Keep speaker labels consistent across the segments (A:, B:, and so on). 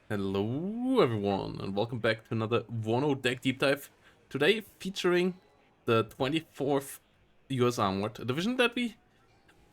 A: Hello everyone and welcome back to another WARNO deck deep dive. Today featuring the 24th US Armored, a division that we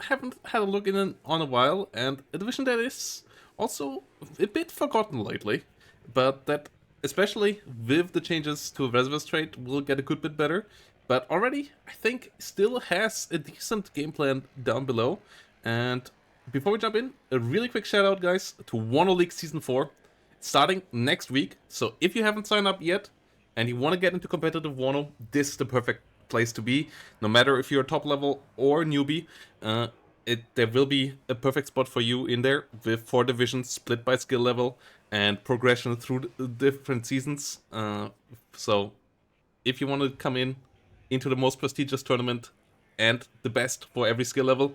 A: haven't had a look on a while, and a division that is also a bit forgotten lately, but that, especially with the changes to a reservist trait, will get a good bit better. But already, I think, still has a decent game plan down below. And before we jump in, a really quick shout out, guys, to WARNO League Season 4, starting next week. So if you haven't signed up yet, and you want to get into competitive WARNO, this is the perfect place to be. No matter if you're top level or newbie, there will be a perfect spot for you in there with 4 divisions split by skill level and progression through the different seasons. So if you want to come into the most prestigious tournament and the best for every skill level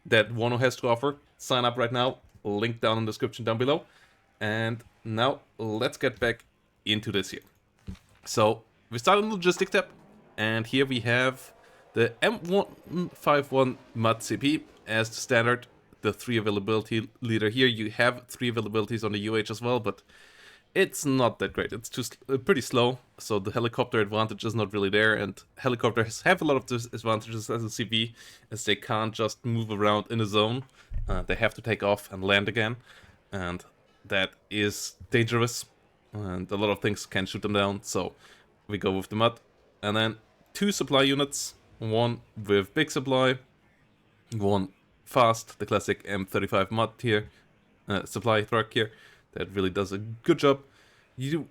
A: that WARNO has to offer, sign up right now. Link down in the description down below. And now let's get back into this here. So we start on the logistics tab, and here we have the M151 MUD CP as the standard, the 3 availability leader here. You have 3 availabilities on the UH as well, but it's not that great. It's just pretty slow, so the helicopter advantage is not really there, and helicopters have a lot of disadvantages as a CP, as they can't just move around in a zone. They have to take off and land again, and that is dangerous, and a lot of things can shoot them down, so we go with the MUD. And then 2 supply units, one with big supply, one fast, the classic M35 MUD here, supply truck here, that really does a good job. You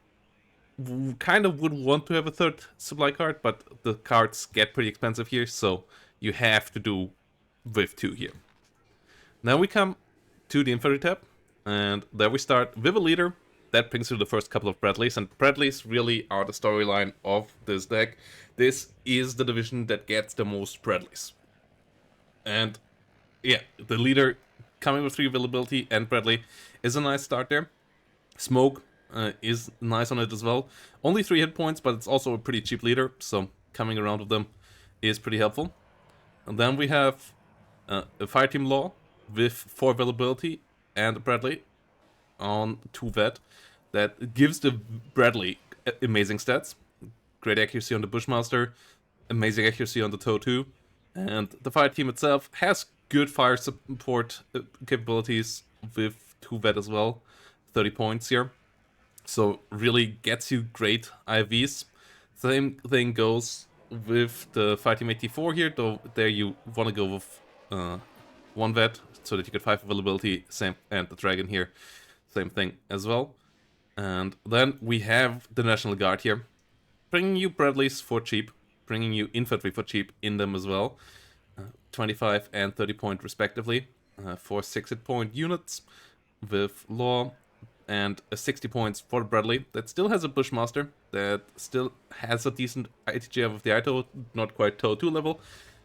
A: kind of would want to have a 3rd supply card, but the cards get pretty expensive here, so you have to do with 2 here. Now we come to the Infantry tab, and there we start with a leader. That brings you the first couple of Bradleys, and Bradleys really are the storyline of this deck. This is the division that gets the most Bradleys. And yeah, the leader coming with 3 availability and Bradley is a nice start there. Smoke is nice on it as well. Only 3 hit points, but it's also a pretty cheap leader, so coming around with them is pretty helpful. And then we have a Fireteam Law with 4 availability and Bradley on 2 vet. That gives the Bradley amazing stats. Great accuracy on the Bushmaster, amazing accuracy on the Tow too. And the fire team itself has good fire support capabilities with 2 vet as well. 30 points here. So really gets you great IVs. Same thing goes with the Fire Team 84 here, though there you want to go with 1 vet so that you get 5 availability, same, and the dragon here, same thing as well. And then we have the National Guard here, bringing you Bradleys for cheap, bringing you Infantry for cheap in them as well. 25 and 30 point respectively, for 6 hit point units with Law, and a 60 points for Bradley. That still has a Bushmaster, that still has a decent ITGF of the ITO, not quite Tow 2 level,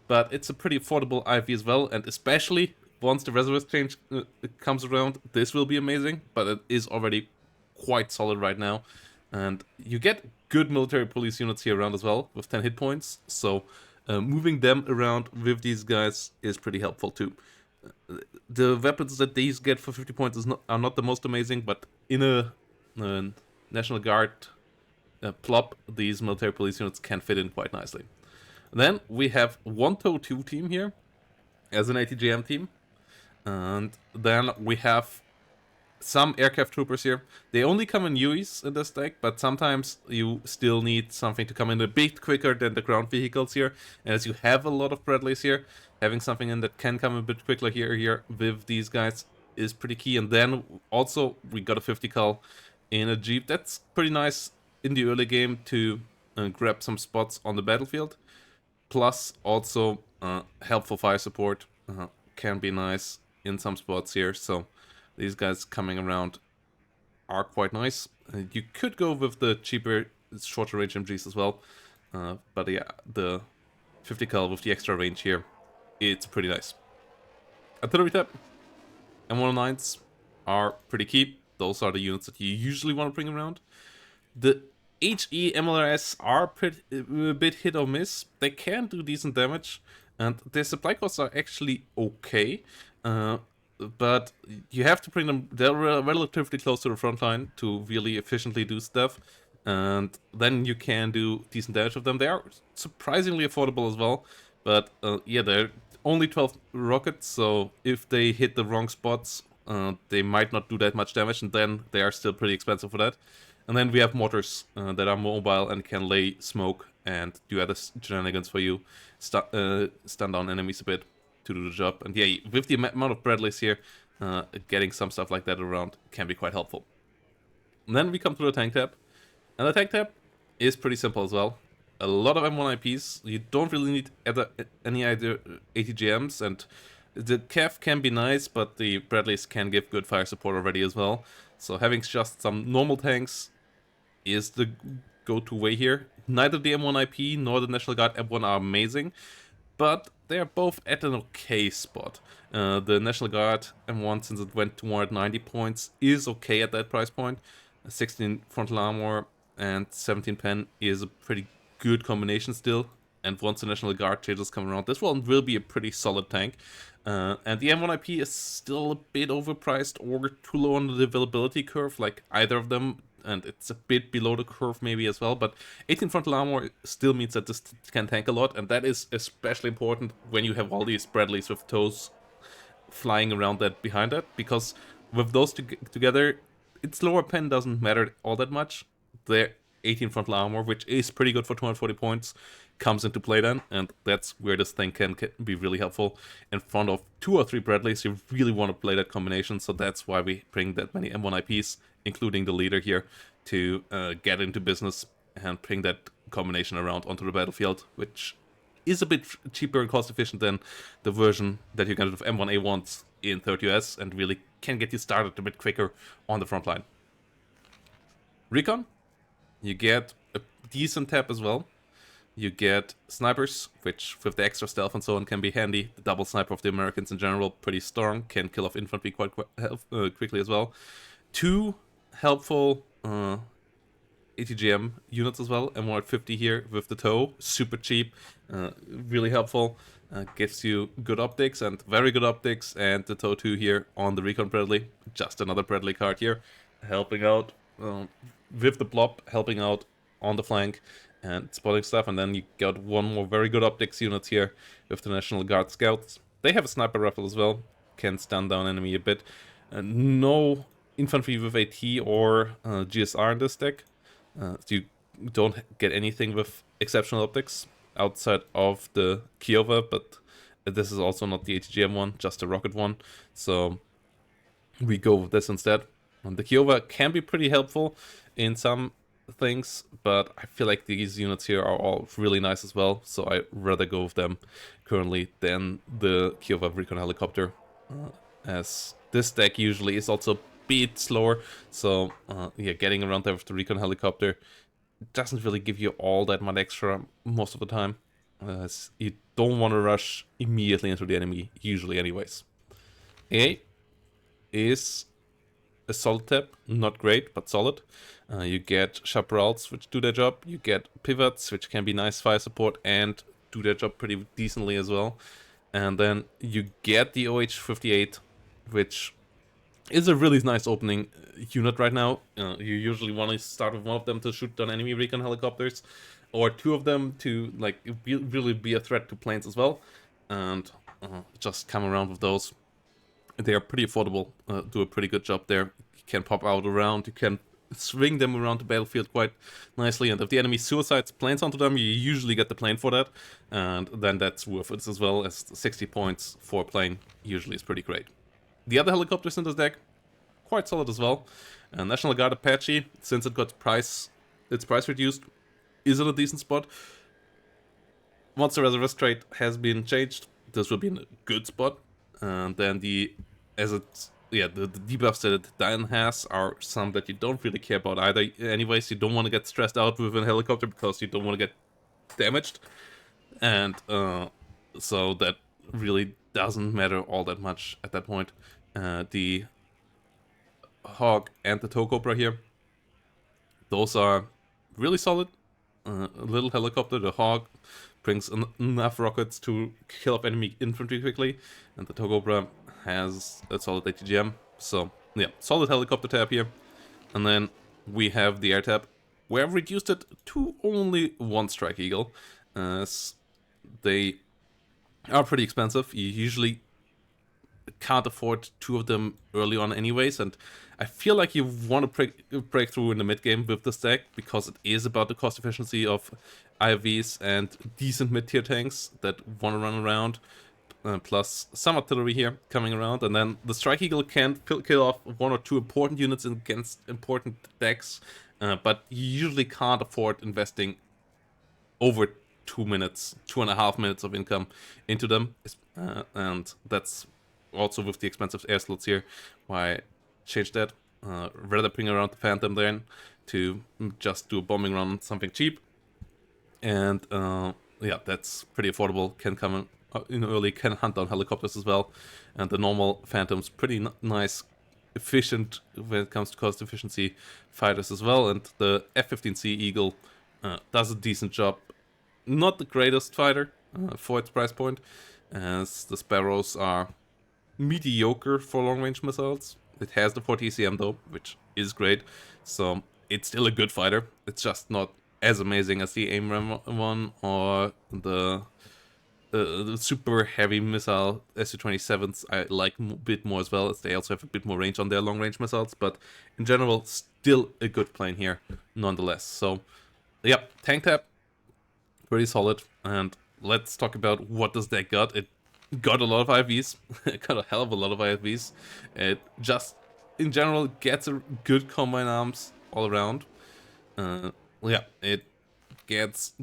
A: but it's a pretty affordable IV as well, and especially once the reservist change comes around, this will be amazing, but it is already quite solid right now. And you get good military police units here around as well, with 10 hit points, so moving them around with these guys is pretty helpful too. The weapons that these get for 50 points are not the most amazing, but in a National Guard plop, these military police units can fit in quite nicely. Then we have one Tow 2 team here as an ATGM team, and then we have some aircraft troopers here. They only come in UEs in this deck, but sometimes you still need something to come in a bit quicker than the ground vehicles here. And as you have a lot of Bradleys here, having something in that can come a bit quicker here with these guys is pretty key. And then also we got a 50 cal in a Jeep. That's pretty nice in the early game to grab some spots on the battlefield. Plus also helpful fire support can be nice in some spots here. So these guys coming around are quite nice. You could go with the cheaper, shorter range MGs as well. But yeah, the 50 cal with the extra range here, it's pretty nice. Artillery tab, M109s are pretty key. Those are the units that you usually want to bring around. The HE MLRS are a bit hit or miss. They can do decent damage, and their supply costs are actually okay. but you have to bring them, they're relatively close to the front line to really efficiently do stuff, and then you can do decent damage with them. They are surprisingly affordable as well, but yeah, they're only 12 rockets, so if they hit the wrong spots, they might not do that much damage, and then they are still pretty expensive for that. And then we have mortars that are mobile and can lay smoke and do other shenanigans for you, stun down enemies a bit to do the job. And yeah, with the amount of Bradleys here, getting some stuff like that around can be quite helpful. And then we come to the tank tab, and the tank tab is pretty simple as well. A lot of M1 IPs, you don't really need any other ATGMs, and the Cav can be nice, but the Bradleys can give good fire support already as well. So having just some normal tanks is the go-to way here. Neither the M1 IP nor the National Guard M1 are amazing, but they are both at an okay spot. The National Guard M1, since it went to more at 90 points, is okay at that price point. 16 frontal armor and 17 pen is a pretty good combination still. And once the National Guard changes come around, this one will be a pretty solid tank. And the M1 IP is still a bit overpriced or too low on the availability curve, like either of them, and it's a bit below the curve maybe as well, but 18 frontal armor still means that this can tank a lot, and that is especially important when you have all these Bradleys with toes flying around that behind that, because with those together, its lower pen doesn't matter all that much. The 18 frontal armor, which is pretty good for 240 points, comes into play then, and that's where this thing can be really helpful. In front of 2 or 3 Bradleys, you really want to play that combination, so that's why we bring that many M1 IPs, including the leader here, to get into business and bring that combination around onto the battlefield, which is a bit cheaper and cost efficient than the version that you get with M1A1s in 30US, and really can get you started a bit quicker on the front line. Recon, you get a decent tab as well. You get snipers, which with the extra stealth and so on can be handy. The double sniper of the Americans in general, pretty strong, can kill off infantry quite quickly as well. 2 helpful ATGM units as well. M1 at 50 here with the tow, super cheap, really helpful. Gives you good optics and very good optics, and the tow 2 here on the Recon Bradley. Just another Bradley card here, helping out with the blob, helping out on the flank and spotting stuff. And then you got one more very good optics unit here with the National Guard Scouts. They have a sniper rifle as well, can stun down enemy a bit. No infantry with AT or GSR in this deck. So you don't get anything with exceptional optics outside of the Kiowa, but this is also not the ATGM one, just the rocket one. So we go with this instead. And the Kiowa can be pretty helpful in some things, but I feel like these units here are all really nice as well, so I rather go with them currently than the Kiowa Recon Helicopter, as this deck usually is also a bit slower. So yeah, getting around there with the Recon Helicopter doesn't really give you all that much extra most of the time, as you don't want to rush immediately into the enemy usually anyways. A is a solid tab, not great, but solid. You get chaparrals, which do their job. You get pivots, which can be nice fire support and do their job pretty decently as well. And then you get the OH-58, which is a really nice opening unit right now. You usually want to start with one of them to shoot down enemy recon helicopters, or 2 of them to like really be a threat to planes as well. And just come around with those. They are pretty affordable, do a pretty good job there. You can pop out around, you can swing them around the battlefield quite nicely, and if the enemy suicides planes onto them, you usually get the plane for that, and then that's worth it as well, as 60 points for a plane usually is pretty great. The other helicopters in this deck, quite solid as well. National Guard Apache, since it got its price reduced, is in a decent spot. Once the reservist trait has been changed, this will be in a good spot. And then the debuffs that it then has are some that you don't really care about either. Anyways, you don't want to get stressed out with a helicopter because you don't want to get damaged, and so that really doesn't matter all that much at that point. The Hawk and the Tow Cobra here, those are really solid. A little helicopter, the Hawk brings enough rockets to kill off enemy infantry quickly, and the Tow Cobra has a solid ATGM. So yeah, solid helicopter tab here. And then we have the air tab, where I've reduced it to only one Strike Eagle, as they are pretty expensive. You usually can't afford two of them early on anyways, and I feel like you want to break through in the mid game with this deck, because it is about the cost efficiency of IVs and decent mid-tier tanks that want to run around, plus some artillery here coming around, and then the Strike Eagle can kill off one or two important units against important decks, but you usually can't afford investing over 2 minutes, 2.5 minutes of income into them, and that's also with the expensive air slots here, why I changed that. Rather bring around the Phantom then to just do a bombing run on something cheap, and yeah, that's pretty affordable. Can come in early, can hunt down helicopters as well, and the normal Phantom's pretty nice, efficient when it comes to cost efficiency fighters as well, and the F-15C Eagle does a decent job. Not the greatest fighter for its price point, as the Sparrows are mediocre for long-range missiles. It has the 40 ECM though, which is great, so it's still a good fighter. It's just not as amazing as the AIM-RAM one or the super heavy missile Su-27s. I like a bit more as well, as they also have a bit more range on their long-range missiles, but in general, still a good plane here, nonetheless. So, yeah, tank tab, pretty solid, and let's talk about what this deck got. It got a lot of IVs, it got a hell of a lot of IVs. It just, in general, gets a good combine arms all around. Yeah, it gets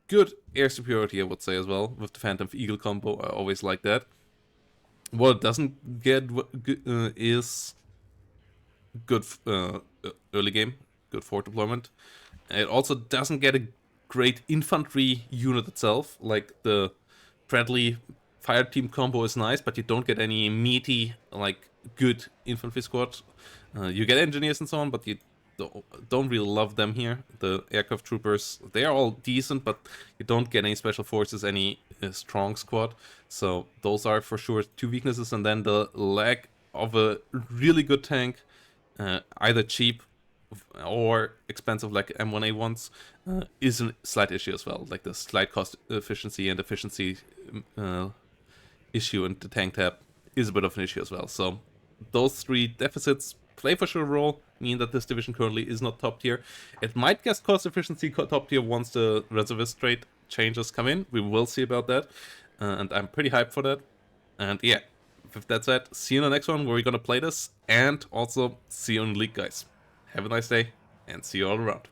A: good air superiority, I would say, as well, with the Phantom Eagle combo. I always like that. What it doesn't get is good early game, good forward deployment. It also doesn't get a great infantry unit itself. Like the Bradley fire team combo is nice, but you don't get any meaty, like, good infantry squad. You get engineers and so on, but you don't really love them here. The aircraft troopers, they are all decent, but you don't get any special forces, any strong squad. So those are for sure two weaknesses. And then the lack of a really good tank, either cheap or expensive like M1A ones, is a slight issue as well. Like the slight cost efficiency and efficiency issue in the tank tab is a bit of an issue as well. So those three deficits play for sure a role, mean that this division currently is not top tier. It might get cost efficiency top tier once the reservist trade changes come in. We will see about that, and I'm pretty hyped for that. And yeah, with that said, see you in the next one where we're gonna play this, and also see you in League, guys. Have a nice day, and see you all around.